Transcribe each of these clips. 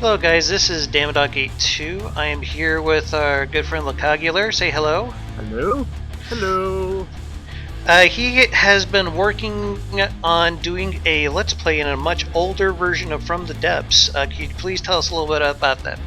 Hello guys, this is Damodog82. I am here with our good friend Lacagular. Say hello. Hello? Hello? He has been working on doing a Let's Play in a much older version of From the Depths. Can you please tell us a little bit about that?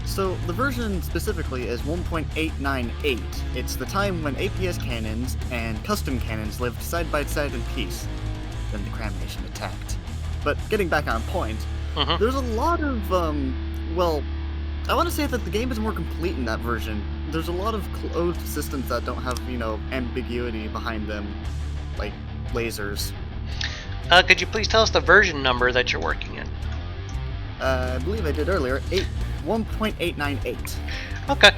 So, the version specifically is 1.898. It's the time when APS cannons and custom cannons lived side by side in peace. Then the Cram Nation attacked. But getting back on point, there's a lot of, well, I want to say that the game is more complete in that version. There's a lot of closed systems that don't have, ambiguity behind them, like lasers. Could you please tell us the version number that you're working in? I believe I did earlier, 1.898. Okay.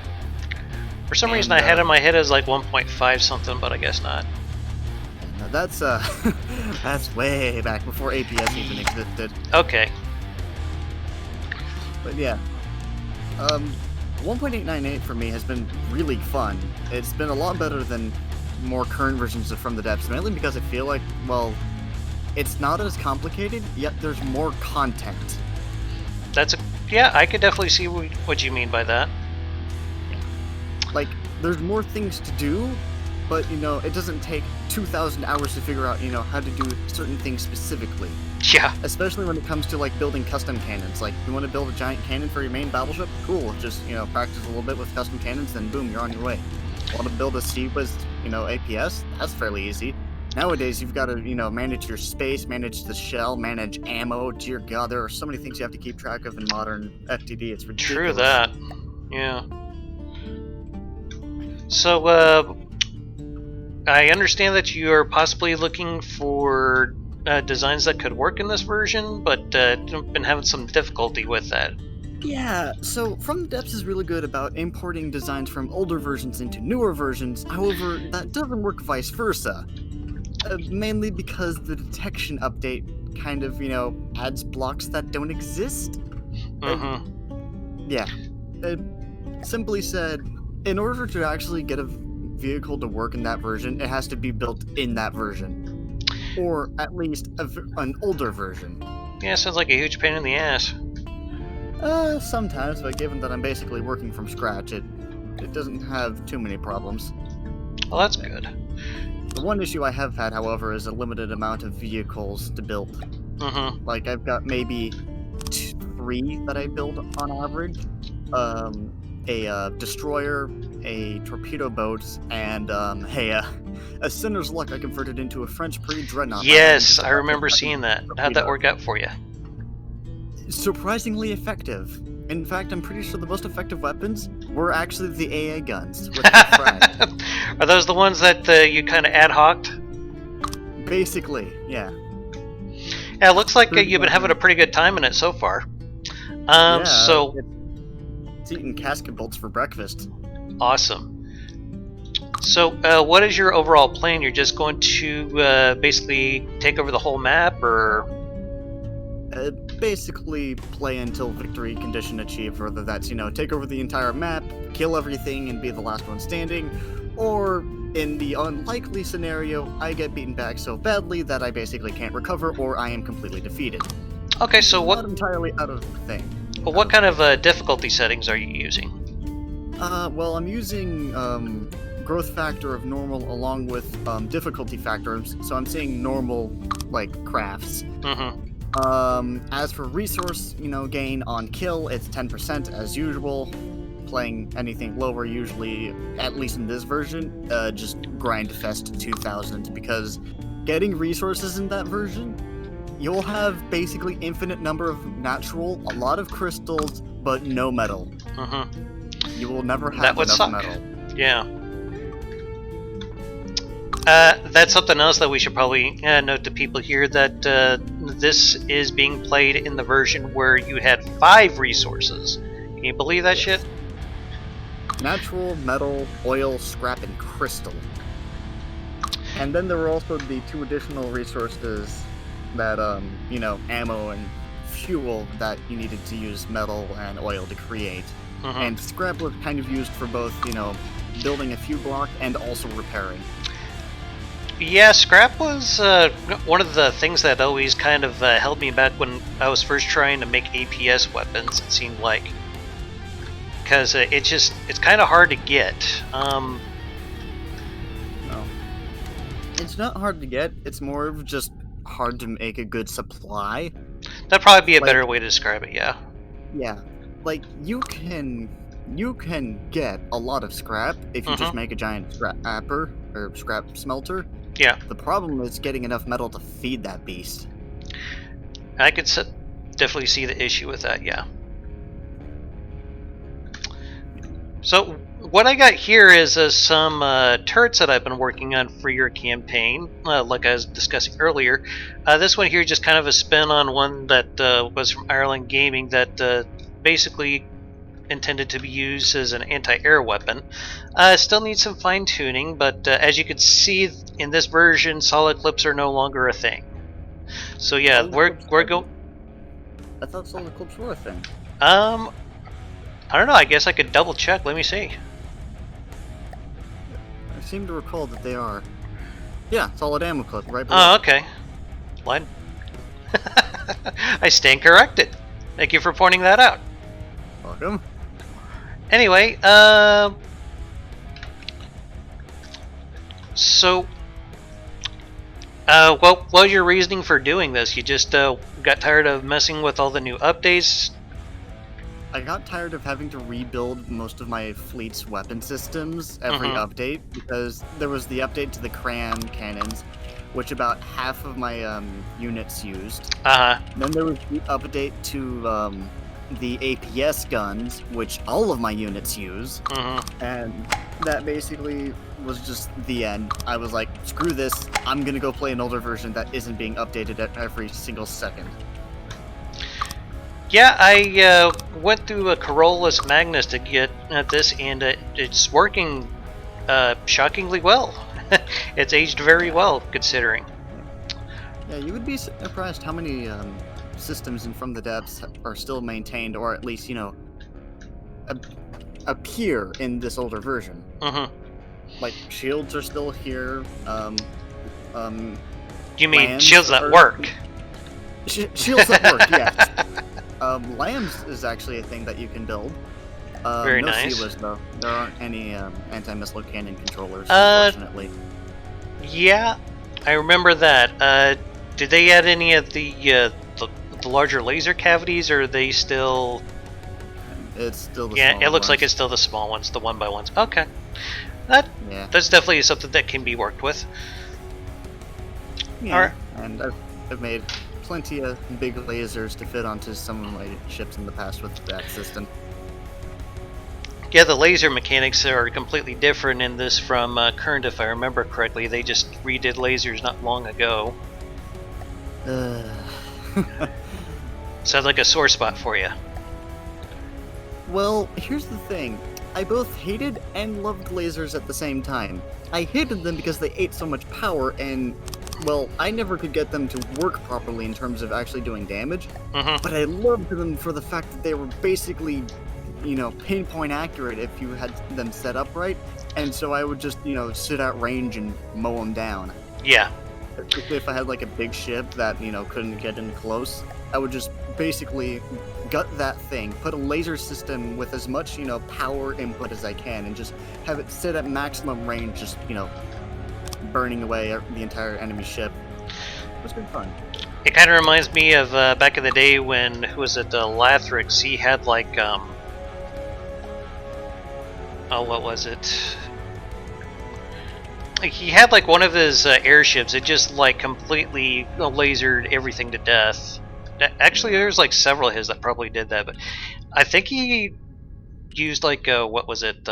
For some reason I had in my head as like 1.5 something, but I guess not. Now that's, that's way back before APS even existed. Okay. But yeah. 1.898 for me has been really fun. It's been a lot better than more current versions of From the Depths, mainly because I feel like, well, it's not as complicated, yet there's more content. Yeah, I could definitely see what you mean by that. Like, there's more things to do, but, it doesn't take 2,000 hours to figure out, how to do certain things specifically. Yeah. Especially when it comes to, like, building custom cannons. Like, you want to build a giant cannon for your main battleship? Cool, just, practice a little bit with custom cannons, then boom, you're on your way. Want to build a Sea-Wiz, APS? That's fairly easy. Nowadays, you've got to, manage your space, manage the shell, manage ammo. Dear God, there are so many things you have to keep track of in modern FTD. It's ridiculous. True that. Yeah. So, I understand that you are possibly looking for designs that could work in this version, but been having some difficulty with that. Yeah, so From the Depths is really good about importing designs from older versions into newer versions. However, that doesn't work vice versa. Mainly because the detection update kind of, adds blocks that don't exist. Yeah. Simply said, in order to actually get a vehicle to work in that version, it has to be built in that version. Or at least an older version. Yeah, sounds like a huge pain in the ass. Sometimes, but given that I'm basically working from scratch, it doesn't have too many problems. Well, that's good. The one issue I have had, however, is a limited amount of vehicles to build. Like, I've got maybe 3 that I build on average. A destroyer, a torpedo boat, and a Sinner's Luck I converted into a French pre-dreadnought. Yes, I remember seeing that. How'd that work out for you? Surprisingly effective. In fact, I'm pretty sure the most effective weapons were actually the AA guns with the frag. Are those the ones that you kind of ad hoc'd? Basically, yeah. Yeah, it looks like you've been having a pretty good time in it so far. So it's eating casket bolts for breakfast. Awesome. So, what is your overall plan? You're just going to basically take over the whole map, or? Basically play until victory condition achieved, whether that's, take over the entire map, kill everything, and be the last one standing, or in the unlikely scenario, I get beaten back so badly that I basically can't recover, or I am completely defeated. Okay, so what? Not entirely out of the thing. Well, what kind of difficulty settings are you using? Well, I'm using growth factor of normal along with difficulty factors, so I'm seeing normal, like, crafts. As for resource, gain on kill, it's 10% as usual. Playing anything lower usually, at least in this version, just grind fest 2000, because getting resources in that version, you'll have basically infinite number of natural, a lot of crystals, but no metal. You will never have enough metal. Yeah. That's something else that we should probably note to people here, that this is being played in the version where you had 5 resources. Can you believe that shit? Natural, metal, oil, scrap, and crystal. And then there were also the 2 additional resources that, ammo and fuel that you needed to use metal and oil to create. And scrap was kind of used for both, building a few blocks and also repairing. Yeah, scrap was one of the things that always kind of held me back when I was first trying to make APS weapons, it seemed like. Because it's kind of hard to get. No. It's not hard to get, it's more of just hard to make a good supply. That'd probably be a Like- better way to describe it, yeah. Yeah. Like, you can get a lot of scrap if you just make a giant scrapper or scrap smelter. Yeah. The problem is getting enough metal to feed that beast. I could definitely see the issue with that, yeah. So what I got here is some turrets that I've been working on for your campaign, like I was discussing earlier. This one here is just kind of a spin on one that was from Ireland Gaming that basically intended to be used as an anti-air weapon. Still needs some fine-tuning, but as you can see in this version, solid clips are no longer a thing. So yeah, we're going. I thought solid clips were a thing. I don't know. I guess I could double check. Let me see. I seem to recall that they are. Yeah, solid ammo clip right below. Oh, okay. What? I stand corrected. Thank you for pointing that out. Welcome. Anyway, so, what was your reasoning for doing this? You just got tired of messing with all the new updates? I got tired of having to rebuild most of my fleet's weapon systems every update, because there was the update to the crayon cannons, which about half of my units used. Then there was the update to the APS guns, which all of my units use, and that basically was just the end. I was like, screw this, I'm gonna go play an older version that isn't being updated at every single second. Yeah, I went through a Corollas Magnus to get at this, and it's working shockingly well. It's aged very well, considering. Yeah, you would be surprised how many systems in From the Depths are still maintained, or at least, you know, appear in this older version. Like, shields are still here. You mean shields that work? Shields that work, yes. Lambs is actually a thing that you can build. Very no nice. Sealers, though. There aren't any anti-missile cannon controllers, unfortunately. Yeah, I remember that. Did they add any of the larger laser cavities, or are they still? It's still the yeah. small It looks ones. like it's still the small ones, the 1x1s. Okay, that's definitely something that can be worked with. Yeah, All right. And I've made plenty of big lasers to fit onto some of my ships in the past with that system. Yeah, the laser mechanics are completely different in this from current, if I remember correctly. They just redid lasers not long ago. Sounds like a sore spot for you. Well, here's the thing. I both hated and loved lasers at the same time. I hated them because they ate so much power, and, well, I never could get them to work properly in terms of actually doing damage. But I loved them for the fact that they were basically, you know, pinpoint accurate if you had them set up right. And so I would just, you know, sit at range and mow them down. Yeah. If I had like a big ship that, you know, couldn't get in close, I would just basically gut that thing, put a laser system with as much, you know, power input as I can, and just have it sit at maximum range, just, you know, burning away the entire enemy ship. It was good fun. It kind of reminds me of back in the day when, who was it, Lathrix, he had like, oh, what was it? Like, he had like one of his airships, it just like completely lasered everything to death. Actually, there's like several of his that probably did that, but I think he used like, what was it?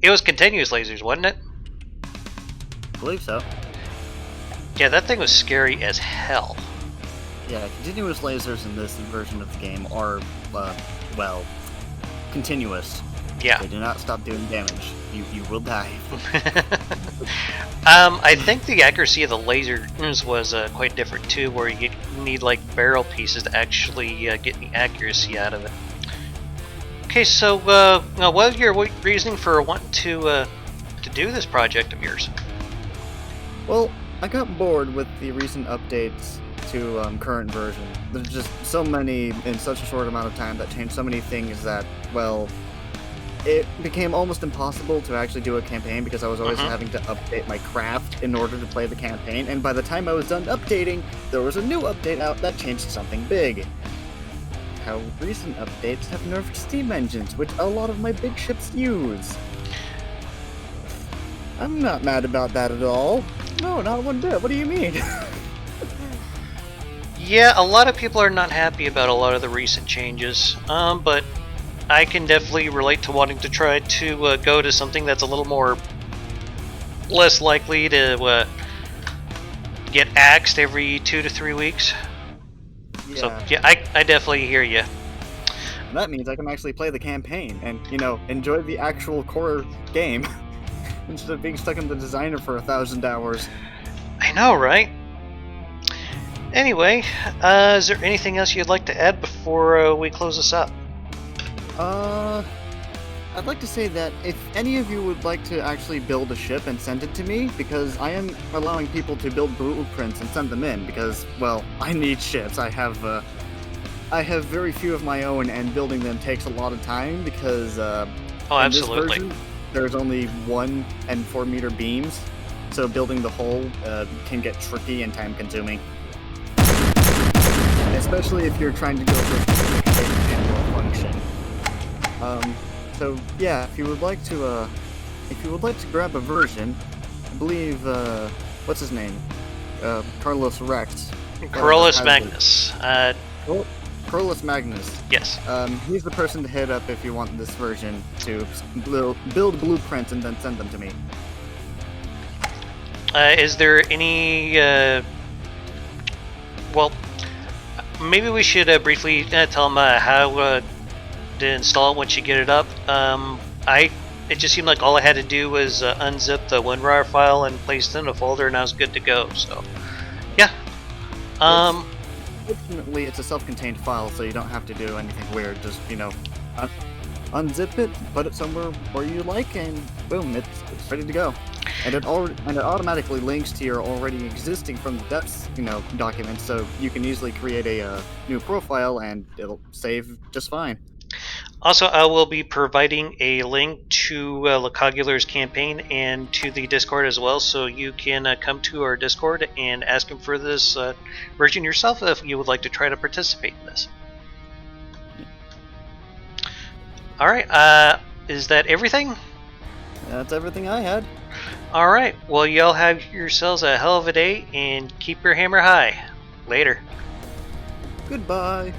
It was continuous lasers, wasn't it? I believe so. Yeah, that thing was scary as hell. Yeah, continuous lasers in this version of the game are, well, continuous. Yeah. They do not stop doing damage. You will die. I think the accuracy of the lasers was quite different too, where you need like barrel pieces to actually get the accuracy out of it. Okay, so what was your reasoning for wanting to do this project of yours? Well, I got bored with the recent updates to current version. There's just so many in such a short amount of time that changed so many things that, well, it became almost impossible to actually do a campaign because I was always Mm-hmm. having to update my craft in order to play the campaign, and by the time I was done updating, there was a new update out that changed something big. How recent updates have nerfed steam engines, which a lot of my big ships use. I'm not mad about that at all. No, not one bit. What do you mean? Yeah, a lot of people are not happy about a lot of the recent changes, but I can definitely relate to wanting to try to go to something that's a little more less likely to get axed every 2 to 3 weeks. So Yeah, yeah, I definitely hear you. and that means I can actually play the campaign and, enjoy the actual core game instead of being stuck in the designer for 1,000 hours. I know, right? Anyway, is there anything else you'd like to add before we close this up? Uh, I'd like to say that if any of you would like to actually build a ship and send it to me, because I am allowing people to build blueprints and send them in, because, well, I need ships. I have very few of my own, and building them takes a lot of time because Oh, in this absolutely. version there's only 1 and 4 meter beams, so building the hull can get tricky and time consuming, especially if you're trying to go for a specific shape and or function. Um, so yeah, if you would like to grab a version, I believe what's his name, Carlos Rex, whatever, Corollas has it. Magnus. Oh, Carlos Magnus. Yes. He's the person to hit up if you want this version to build blueprints and then send them to me. Is there any? Well, maybe we should briefly tell them how to install it once you get it up. I It just seemed like all I had to do was unzip the WinRAR file and place it in a folder, and I was good to go. So, yeah. It's Um, Fortunately, it's a self-contained file, so you don't have to do anything weird. Just un- unzip it, put it somewhere where you like, and boom, it's ready to go. And it automatically links to your already existing from the depths document, so you can easily create a new profile, and it'll save just fine. Also, I will be providing a link to Lecogular's campaign and to the Discord as well, so you can come to our Discord and ask him for this version yourself if you would like to try to participate in this. All right. Is that everything? That's everything I had. All right. Well, y'all have yourselves a hell of a day and keep your hammer high. Later. Goodbye.